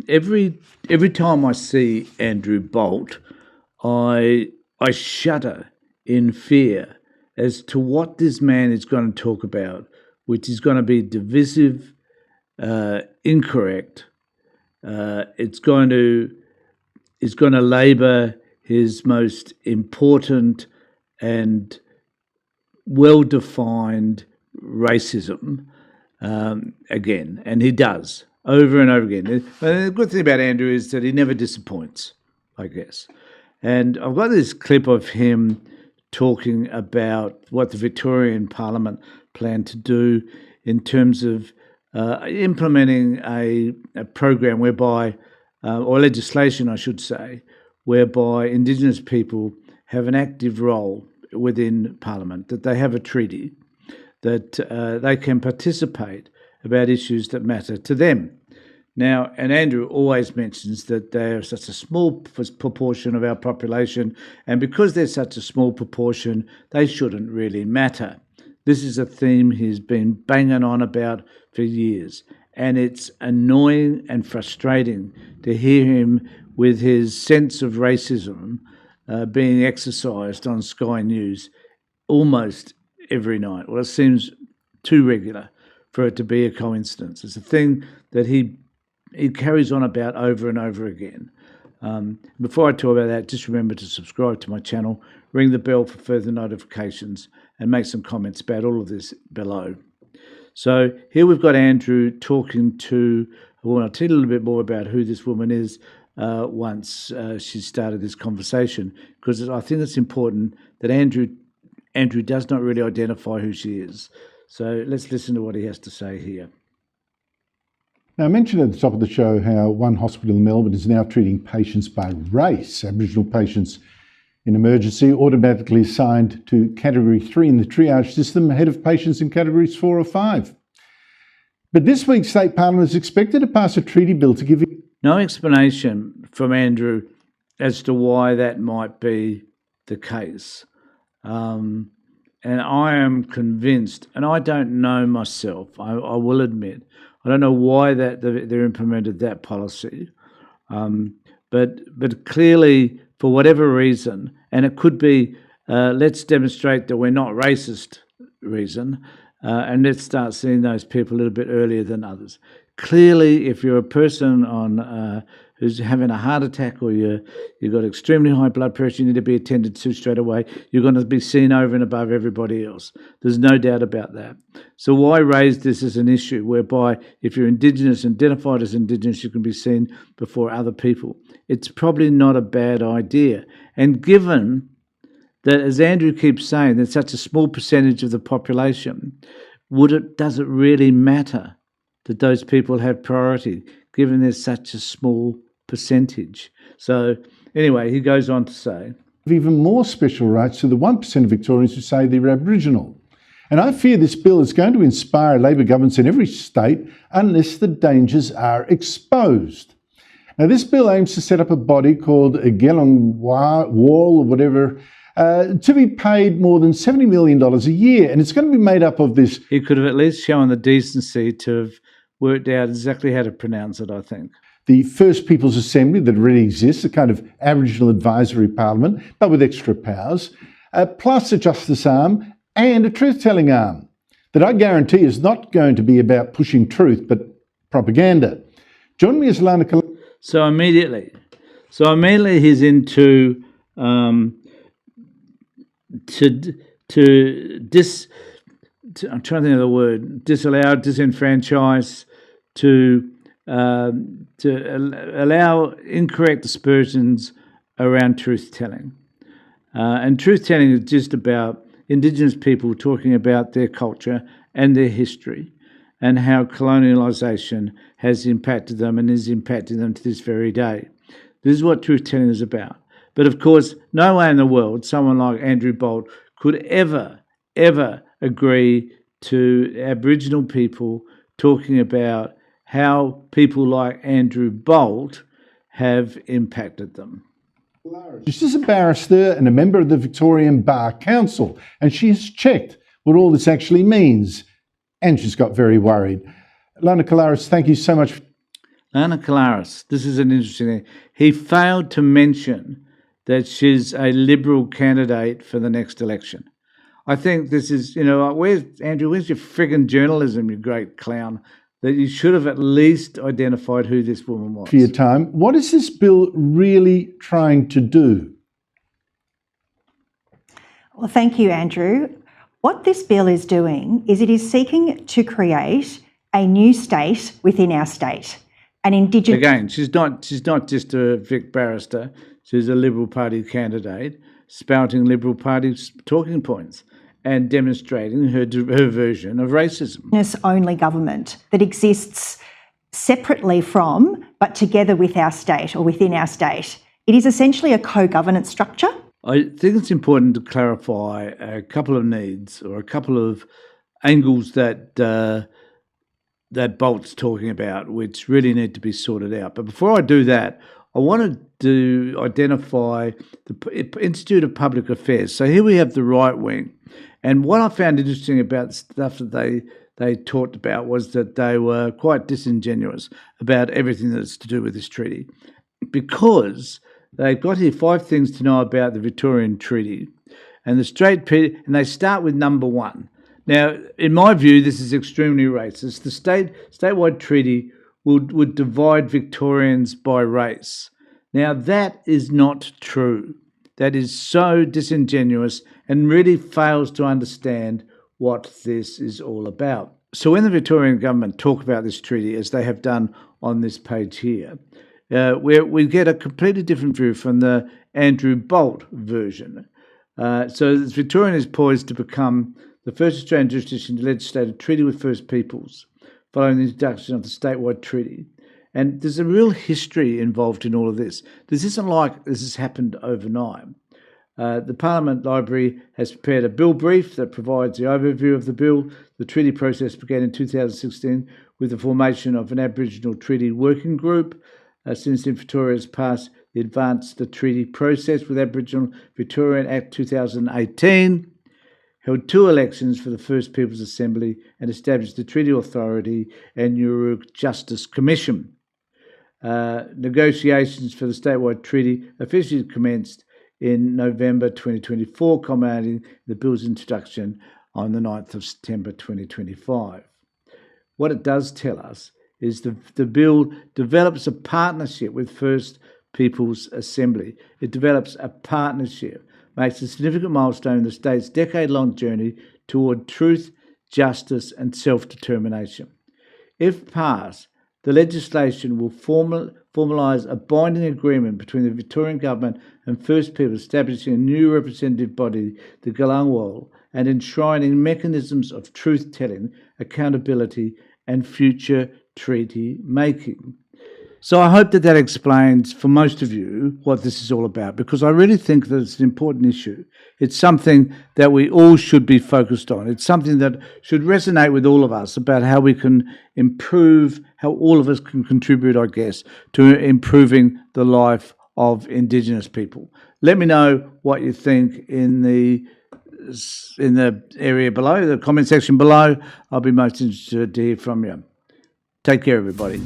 every time I see Andrew Bolt, I shudder in fear as to what this man is going to talk about, which is going to be divisive, incorrect. It's going to labour his most important and well-defined racism again, and he does over and over again. The good thing about Andrew is that he never disappoints, I guess. And I've got this clip of him talking about what the Victorian Parliament planned to do in terms of implementing a program whereby, or legislation, I should say, whereby Indigenous people have an active role within Parliament, that they have a treaty, that they can participate about issues that matter to them. Now, and Andrew always mentions that they are such a small proportion of our population, and because they're such a small proportion, they shouldn't really matter. This is a theme he's been banging on about for years, and it's annoying and frustrating to hear him with his sense of racism being exercised on Sky News almost every night. Well, it seems too regular for it to be a coincidence. It's a thing that he carries on about over and over again. Before I talk about that, just remember to subscribe to my channel, ring the bell for further notifications, and make some comments about all of this below. So here we've got Andrew talking to, well, I'll tell you a little bit more about who this woman is once she started this conversation, because I think it's important that Andrew does not really identify who she is. So let's listen to what he has to say here. Now, I mentioned at the top of the show how one hospital in Melbourne is now treating patients by race. Aboriginal patients in emergency automatically assigned to Category 3 in the triage system ahead of patients in Categories 4 or 5. But this week, State Parliament is expected to pass a treaty bill to give... No explanation from Andrew as to why that might be the case. And I am convinced, and I don't know myself, I will admit, I don't know why that they're implemented that policy, but clearly for whatever reason, and it could be let's demonstrate that we're not racist reason, and let's start seeing those people a little bit earlier than others. Clearly, if you're a person on who's having a heart attack or you've got extremely high blood pressure, you need to be attended to straight away, you're going to be seen over and above everybody else. There's no doubt about that. So why raise this as an issue whereby if you're Indigenous, identified as Indigenous, you can be seen before other people? It's probably not a bad idea. And given that, as Andrew keeps saying, there's such a small percentage of the population, does it really matter that those people have priority, given there's such a small percentage? So anyway, he goes on to say, even more special rights to the 1% of Victorians who say they're Aboriginal. And I fear this bill is going to inspire Labor governments in every state unless the dangers are exposed. Now, this bill aims to set up a body called a Gelong Wall or whatever, to be paid more than $70 million a year. And it's going to be made up of this... He could have at least shown the decency to have worked out exactly how to pronounce it, I think. The First Peoples Assembly that already exists, a kind of Aboriginal advisory parliament, but with extra powers, plus a justice arm and a truth-telling arm that I guarantee is not going to be about pushing truth, but propaganda. Join me as Lana... So immediately he's into I'm trying to think of the word, disallow, disenfranchise, to allow incorrect aspersions around truth-telling. And truth-telling is just about Indigenous people talking about their culture and their history and how colonialisation has impacted them and is impacting them to this very day. This is what truth-telling is about. But of course, no way in the world someone like Andrew Bolt could ever agree to Aboriginal people talking about how people like Andrew Bolt have impacted them. She's a barrister and a member of the Victorian Bar Council, and she's checked what all this actually means, and she's got very worried. Lana Colares, thank you so much. Lana Kalaris, this is an interesting thing. He failed to mention that she's a Liberal candidate for the next election. I think this is, where's your friggin' journalism, you great clown, that you should have at least identified who this woman was. For your time, what is this bill really trying to do? Well, thank you, Andrew. What this bill is doing is it is seeking to create a new state within our state, an Indigenous... Again, she's not just a Vic barrister. She's a Liberal Party candidate, spouting Liberal Party talking points and demonstrating her version of racism. ...only government that exists separately from, but together with our state or within our state. It is essentially a co-governance structure. I think it's important to clarify a couple of needs or a couple of angles that Bolt's talking about, which really need to be sorted out. But before I do that, I wanted to identify the Institute of Public Affairs. So here we have the right wing. And what I found interesting about the stuff that they talked about was that they were quite disingenuous about everything that's to do with this treaty, because they've got here 5 things to know about the Victorian Treaty, and they start with number 1. Now, in my view, this is extremely racist. The statewide treaty would divide Victorians by race. Now, that is not true. That is so disingenuous and really fails to understand what this is all about. So when the Victorian government talk about this treaty, as they have done on this page here, we get a completely different view from the Andrew Bolt version. So Victorian is poised to become the first Australian jurisdiction to legislate a treaty with First Peoples, following the introduction of the statewide treaty. And there's a real history involved in all of this. This isn't like this has happened overnight. The Parliament Library has prepared a bill brief that provides the overview of the bill. The treaty process began in 2016 with the formation of an Aboriginal Treaty Working Group. Since Victoria has passed the Advanced the Treaty Process with Aboriginal Victorian Act 2018, held 2 elections for the First Peoples Assembly, and established the Treaty Authority and Uruk Justice Commission. Negotiations for the statewide treaty officially commenced in November 2024, culminating the bill's introduction on the 9th of September 2025. What it does tell us is the bill develops a partnership with First Peoples Assembly. It develops a partnership, makes a significant milestone in the state's decade-long journey toward truth, justice and self-determination. If passed, the legislation will formalise a binding agreement between the Victorian Government and First People, establishing a new representative body, the Galungwal, and enshrining mechanisms of truth-telling, accountability and future treaty making. So I hope that explains for most of you what this is all about, because I really think that it's an important issue. It's something that we all should be focused on. It's something that should resonate with all of us about how we can improve, how all of us can contribute, I guess, to improving the life of Indigenous people. Let me know what you think in the area below, the comment section below. I'll be most interested to hear from you. Take care, everybody.